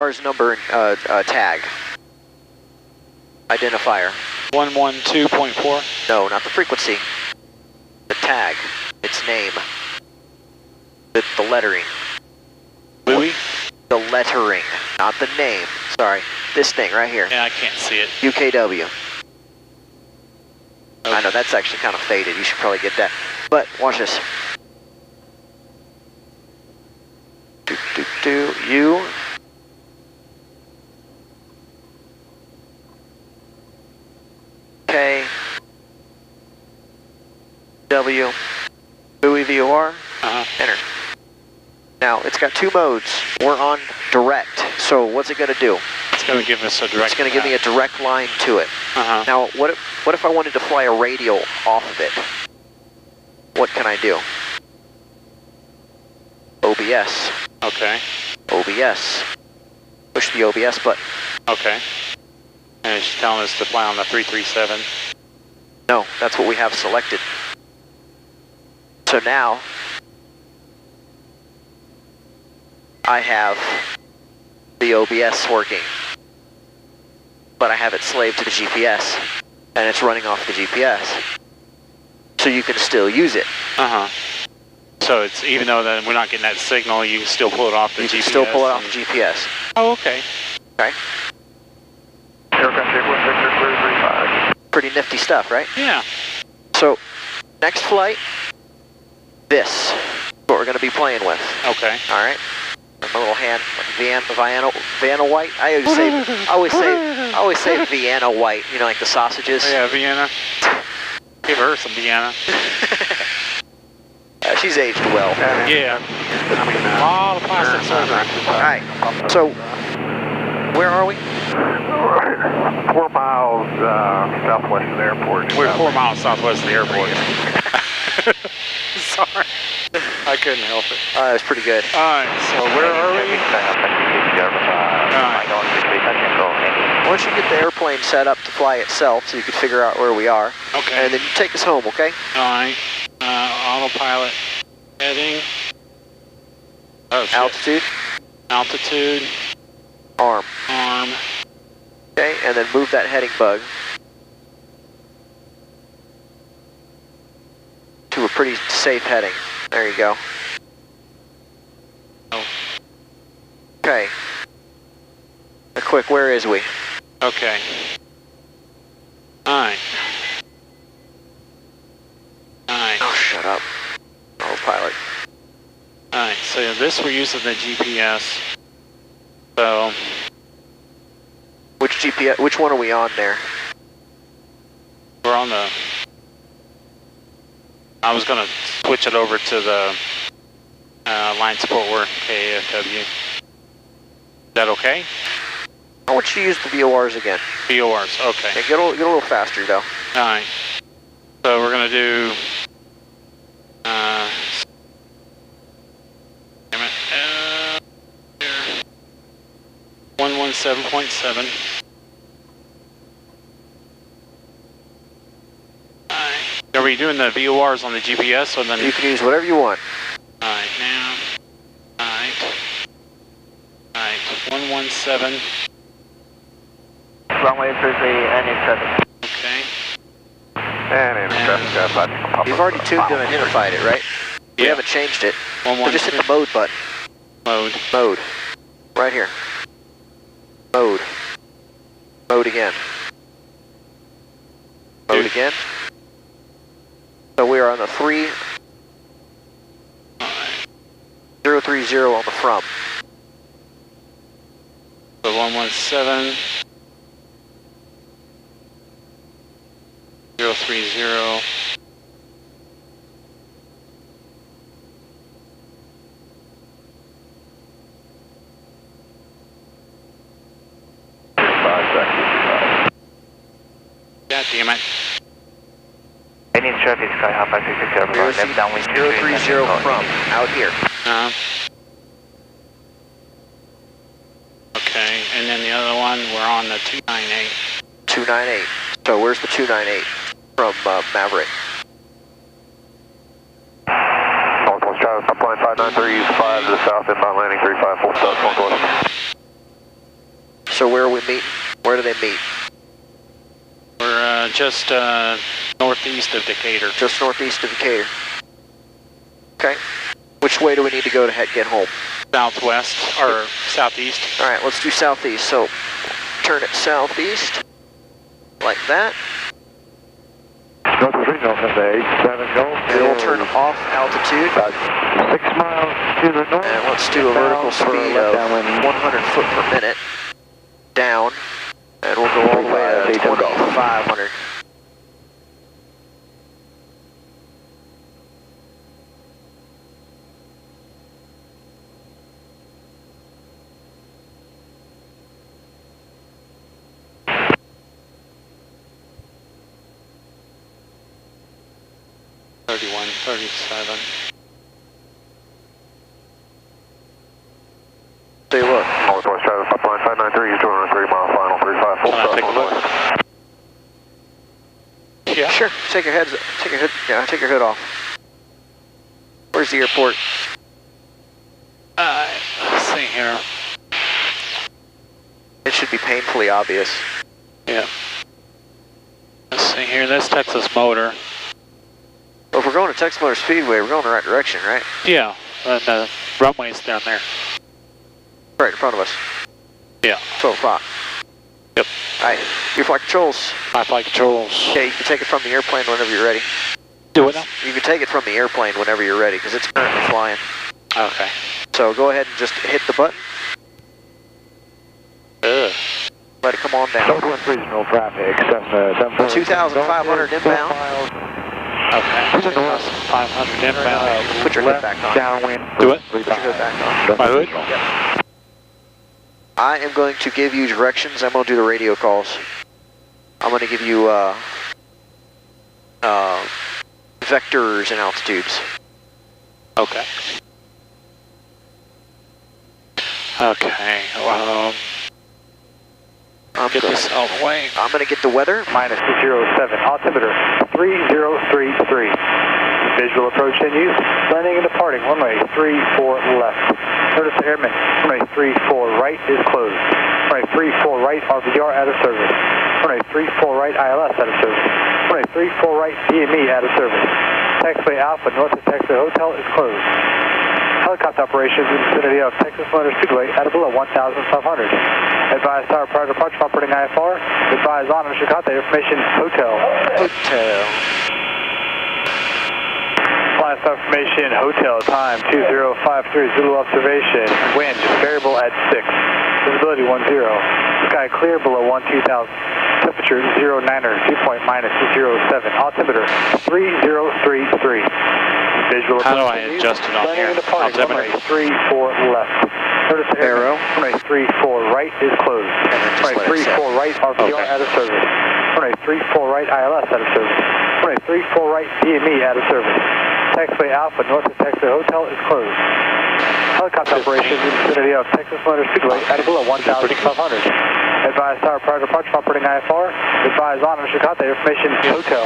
Car's number tag. Identifier. 112.4? No, not the frequency. The tag. Its name. The lettering. Louis? The lettering, not the name. Sorry. This thing right here. Yeah, I can't see it. UKW. Okay. I know, that's actually kind of faded. You should probably get that. But, watch this. U. K. W. Buoy VOR. Enter. Now, it's got two modes. We're on direct. So, what's it going to do? It's going to give us a direct. It's going to give me a direct line to it. Now, what if I wanted to fly a radial off of it? What can I do? OBS. Okay. OBS. Push the OBS button. Okay. And it's telling us to fly on the 337. No, that's what we have selected. So now, I have the OBS working, but I have it slaved to the GPS, and it's running off the GPS. So you can still use it. So it's, even though that we're not getting that signal, you can still pull it off the GPS? You can still pull it off the GPS. Oh, okay. Okay. Pretty nifty stuff, right? Yeah. So, next flight, this is what we're going to be playing with. Okay. All right. My little hand, Vienna White. I always say Vienna White. You know, like the sausages. Oh, yeah, Vienna. Give her some Vienna. She's aged well. Yeah. A lot of plastic surgery. All right. So, where are we? 4 miles southwest of the airport. We're 4 miles southwest of the airport. Sorry. I couldn't help it. That was pretty good. Alright, so where are we? Why don't you get the airplane set up to fly itself so you can figure out where we are. Okay. And then you take us home, okay? Alright. Autopilot heading. Oh, shit. Altitude. Altitude. Arm. Arm. Okay, and then move that heading bug to a pretty safe heading. There you go. Oh. Okay. Quick, where is we? Okay. Alright. Alright. Oh, shut up. Autopilot. Alright, so this we're using the GPS. So, which GPS? Which one are we on there? we're on the... I was going to switch it over to the line support work, KAFW. Is that okay? I want you to use the VORs again. VORs, okay. Okay, get a little faster, though. Alright. So we're going to do... damn it. 117.7. Are we doing the VORs on the GPS or then? You can use whatever you want. Alright, now. Alright. Alright, 117. Runway 33 and Okay. and You've already tuned and identified it, right? We haven't changed it. So just hit the mode button. Mode. Mode. Right here. Mode. Mode again. Mode again. So we are on the 3030 on the from. So 117. 030. God damn it. Any traffic sky half past 6 left downwind 030 from, out here. Okay, and then the other one, we're on the 298. 298. So where's the 298 from Maverick? Northwest Travis, I'm flying 593, 5 to the south, inbound landing 354, south, northwest. So where are we meeting? Where do they meet? We're just northeast of Decatur. Just northeast of Decatur. Okay. Which way do we need to go to get home? Southwest, or southeast. All right, let's do southeast. So turn it southeast, like that. Northwest Regional, number 87, go. And we'll turn off altitude. About 6 miles to the north. And let's do a vertical speed of 100 foot per minute down. And we'll go all the way to 2,500. Say look. Northwest Travis, 5.593, you're doing a 3 mile final, 35, full stop. Take a look. Yeah. Sure. Take your hood off. Where's the airport? Let's see here. It should be painfully obvious. Yeah. Let's see here. That's Texas Motor. Well, if we're going to Texas Motor Speedway, we're going the right direction, right? Yeah. And the runway's down there. Right in front of us. Yeah. 12 o'clock. Yep. Alright, your flight controls. My flight controls. Okay, you can take it from the airplane whenever you're ready. Do it now? You can take it from the airplane whenever you're ready, because it's currently flying. Okay. So go ahead and just hit the button. Let it come on down. Northwest Regional traffic, Cessna 2,500 inbound. Okay. 2,500 inbound. Put your hood back on. Downwind. Do it? Put your hood back on. My hood? Yep. I am going to give you directions. I'm going to do the radio calls. I'm going to give you vectors and altitudes. Okay. Okay. Get this out of the way. I'm going to get the weather. Minus 207, altimeter 3033. Visual approach in use. Landing and departing, runway 34 left. Notice the airman, runway 34 right is closed. Runway 34 right RVR out of service. Runway 34 right ILS out of service. Runway 34 right DME out of service. Taxiway Alpha north of Taxiway Hotel is closed. Helicopter operations in the vicinity of Texas Motor Speedway at or below 1,500. Advise tower prior to departure operating IFR. Advise on Chicago information hotel. Last information hotel time 2053 Zulu observation. Wind variable at 6. Visibility 10. Sky clear below 12,000. Temperature 09er. Dew point minus 07. Altimeter 3033. Visual. How do I adjust it on here? Altimeter 34 left. Notice the arrow. Runway 34 right is closed. Runway 34 right RPR out of service. Runway 34 right ILS out of service. Runway 34 right DME out of service. Taxiway Alpha north of Taxiway Hotel is closed. Helicopter operations in the vicinity of Texas Motor Speedway at or below 1,500. Advise tower prior to departure operating IFR. Advise on Chicago information hotel.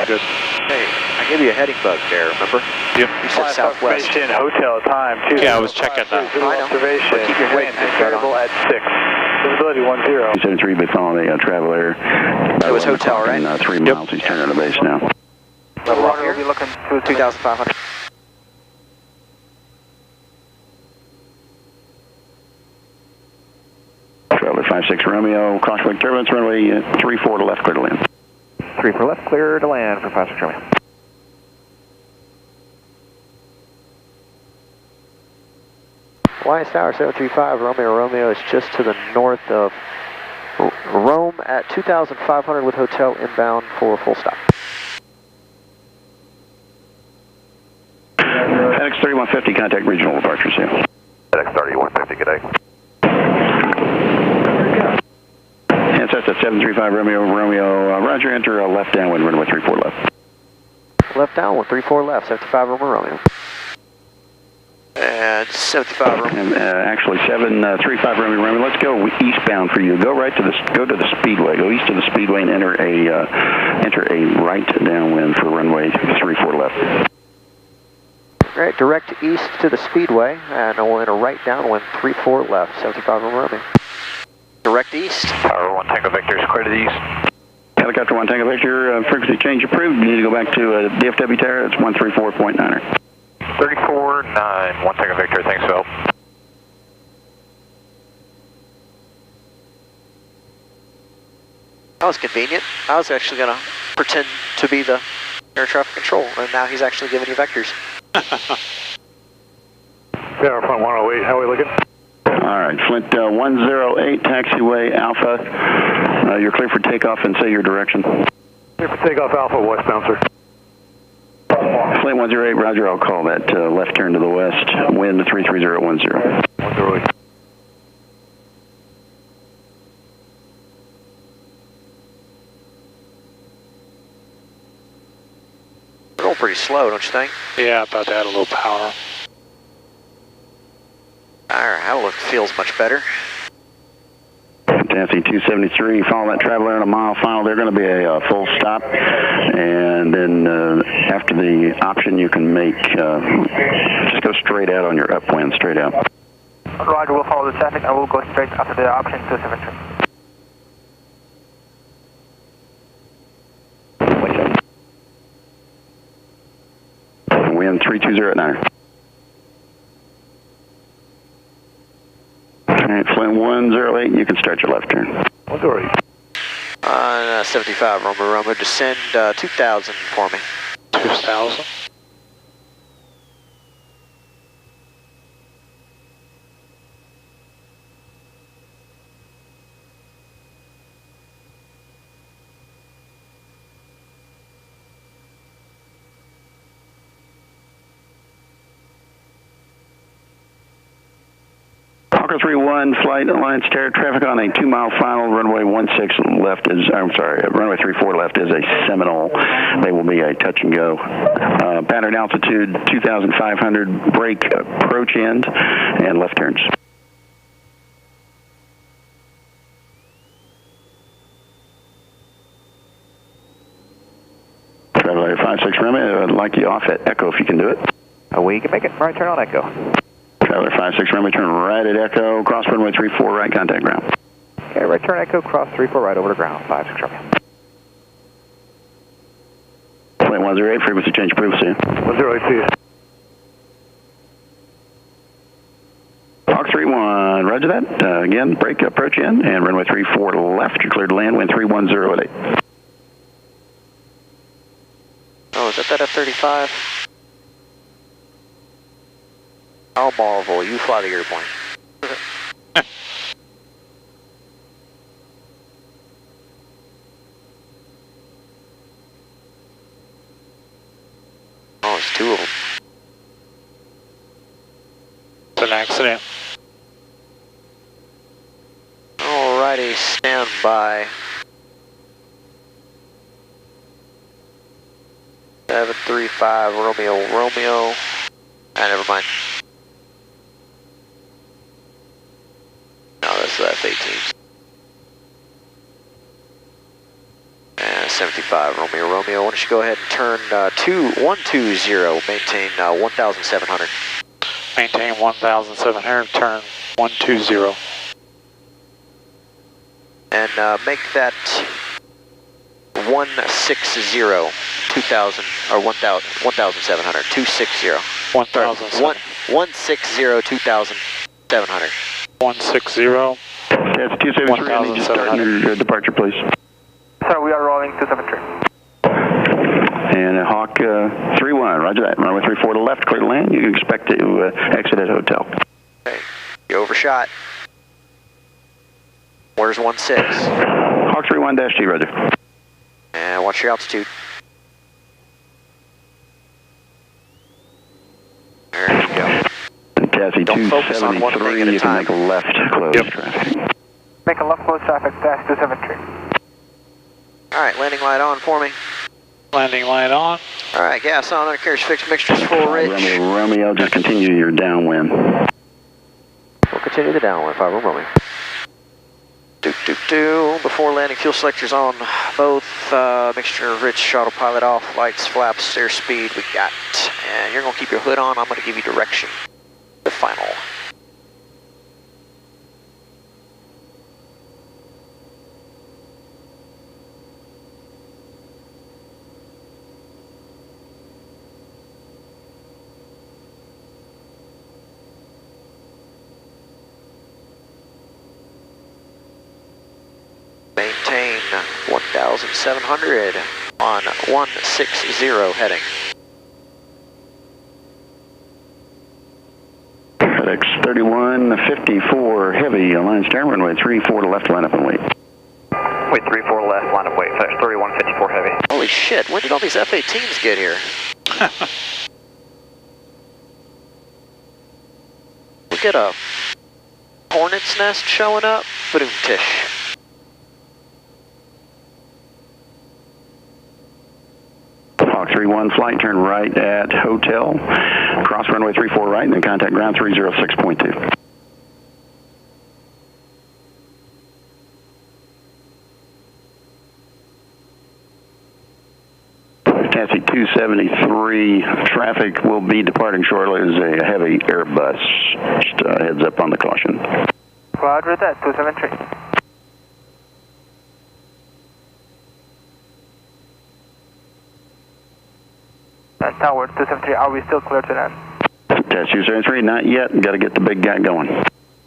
Good. Hey, I gave you a heading bug there, remember? Yep. You said southwest. Information hotel time 2. Yeah, I was checking that. Observation. Keep your head Wind variable at 6. Visibility 10. 73, but following the Traveler. It was hotel, right? 3 miles, he's turning on the base now. Level up here. We'll be looking to 2,500. Traveler 56 Romeo, crosswind turbulence, runway 34 to left, clear to land. 34 left, clear to land for 56 Romeo. Alliance Tower 735, Romeo is just to the north of Rome at 2,500 with hotel inbound for full stop. FedEx 3150, contact regional departure soon. FedEx 3150, good day. And that's at 735 Romeo, Roger, enter a left downwind, runway 34 left. Left downwind, 34 left, 75 Romeo. And 75 Romeo. And actually 735 Romeo, let's go eastbound for you. Go to the speedway, go east of the speedway and enter a right downwind for runway 34 left. Right, direct east to the speedway, and we'll enter right downwind 34 left, 75 Romeo. Direct southeast. Tower 1 Tango Victor is clear to the east. Helicopter 1 Tango Victor, frequency change approved. You need to go back to DFW Tower. It's 134.9er. 34.9, 1 Tango Victor, thanks Phil. That was convenient. I was actually going to pretend to be the air traffic control, and now he's actually giving you vectors. Tower Front 108, how are we looking? All right, Flint 108, taxiway Alpha. You're clear for takeoff and say your direction. Clear for takeoff Alpha, westbound, sir. Flint 108, roger, I'll call that left turn to the west, wind 33010. 108. We're going pretty slow, don't you think? Yeah, about to add a little power. Alright, outlook feels much better. Taxi 273, follow that traveler in a mile final. They're going to be a full stop, and then after the option you can make, just go straight out on your upwind, straight out. Roger, we'll follow the traffic. I will go straight after the option 273. Wind 320 at 9. Alright, Flint 108, you can start your left turn. 108. 75 Romeo, descend 2,000 for me. 2,000. Hawker 31, flight Alliance Terra, traffic on a 2-mile final, runway 16 left is, I'm sorry, runway 34 left is a Seminole. They will be a touch and go. Pattern altitude 2,500, brake approach end, and left turns. Traveler 56 Romeo, I'd like you off at Echo if you can do it. We can make it. Right turn on Echo. Traveler 56 Romeo, turn right at Echo, cross runway 34, right contact ground. Okay, right turn Echo, cross 34 right over to ground, 56 Romeo. Flint 108, frequency change approved, see you. 108, see you. Hawk 31, roger that. Again, brake approach in, and runway 34 left, you're cleared to land, wind 310 at 8. Oh, is that F-35? I'll marvel, you fly the airplane. Oh, it's two of them. It's an accident. Alrighty, stand by. 735 Romeo. Never mind. No, that's the F-18. And 75 Romeo. Why don't you go ahead and turn 120, maintain 1,700. Maintain 1,700, turn 120. And make that 160, 2,000, or 1,700, 260. 1,700. 160, 2,700. 160. That's 273, I need you to start your departure, please. Sir, we are rolling 273. And Hawk 31, roger that. Runway 34 to left, clear to land. You can expect to exit at hotel. Okay, you overshot. Where's 16? Hawk 31-G, roger. And what's your altitude? There you go. Taxi Don't focus on one thing at 273, a you can time. make a left close traffic. Make a left close traffic, dash 273. Alright, landing light on for me. Landing light on. Alright, gas on, undercarriage fixed, mixtures full rich. Romeo, just continue your downwind. We'll continue the downwind, 5 Romeo. Before landing, fuel selectors on both, mixture rich, autopilot off, lights, flaps, airspeed, we got. And you're going to keep your hood on, I'm going to give you direction. The final. 4,700 on 160 heading. FedEx 3154 heavy, line stern, runway 34 to left, line up and wait. Runway 34 left, line up wait, FedEx 3154 heavy. Holy shit, when did all these F-18s get here? We get a hornet's nest showing up? Boom-tish. Hawk 31 flight, turn right at hotel, cross runway 34 right, and then contact ground 306.2. Taxi 273, traffic will be departing shortly as a heavy Airbus. Just heads up on the caution. Roger that, 273. Tower 273, are we still clear to land? Taxi 273, not yet. Got to get the big guy going.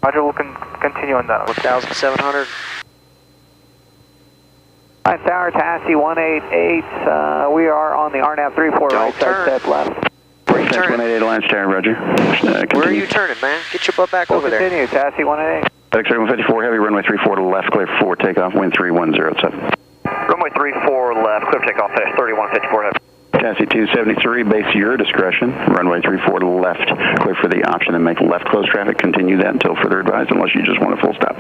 Roger, we'll continue on that. 1,700. Hi, Tower, taxi 188. We are on the RNAV 34 right, step left. Where are you Taxi turning? 188, line stern, Roger. Where are you turning, man? Get your butt back over there. Continue, taxi 188. FedEx 3154 heavy, runway 34 to left, clear for takeoff, wind 3107. Runway 34 left, clear takeoff, FedEx 3154 heavy. Taxi 273, base your discretion. Runway 34 to left, clear for the option and make left close traffic. Continue that until further advised, unless you just want a full stop.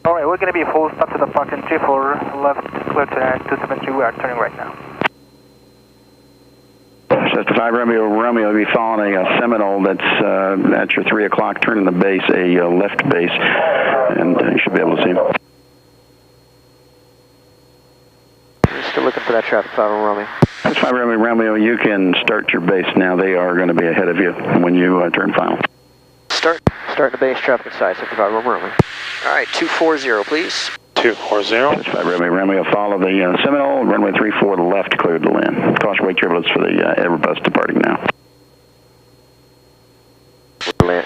Alright, we're going to be full stop to the fucking 34 left, clear to land, 273, we are turning right now. Cessna 5 Romeo will be following a Seminole that's at your 3 o'clock, turning the base, a left base, and you should be able to see him. Still looking for that traffic 5 on Romeo. That's 5 Romeo, you can start your base now. They are going to be ahead of you when you turn final. Starting the base traffic inside 55 on Romeo. Alright, 240 please. 240. That's 5 Romeo, follow the Seminole, runway 34 to left, cleared to land. Caution wake turbulence for the Airbus departing now. Clear.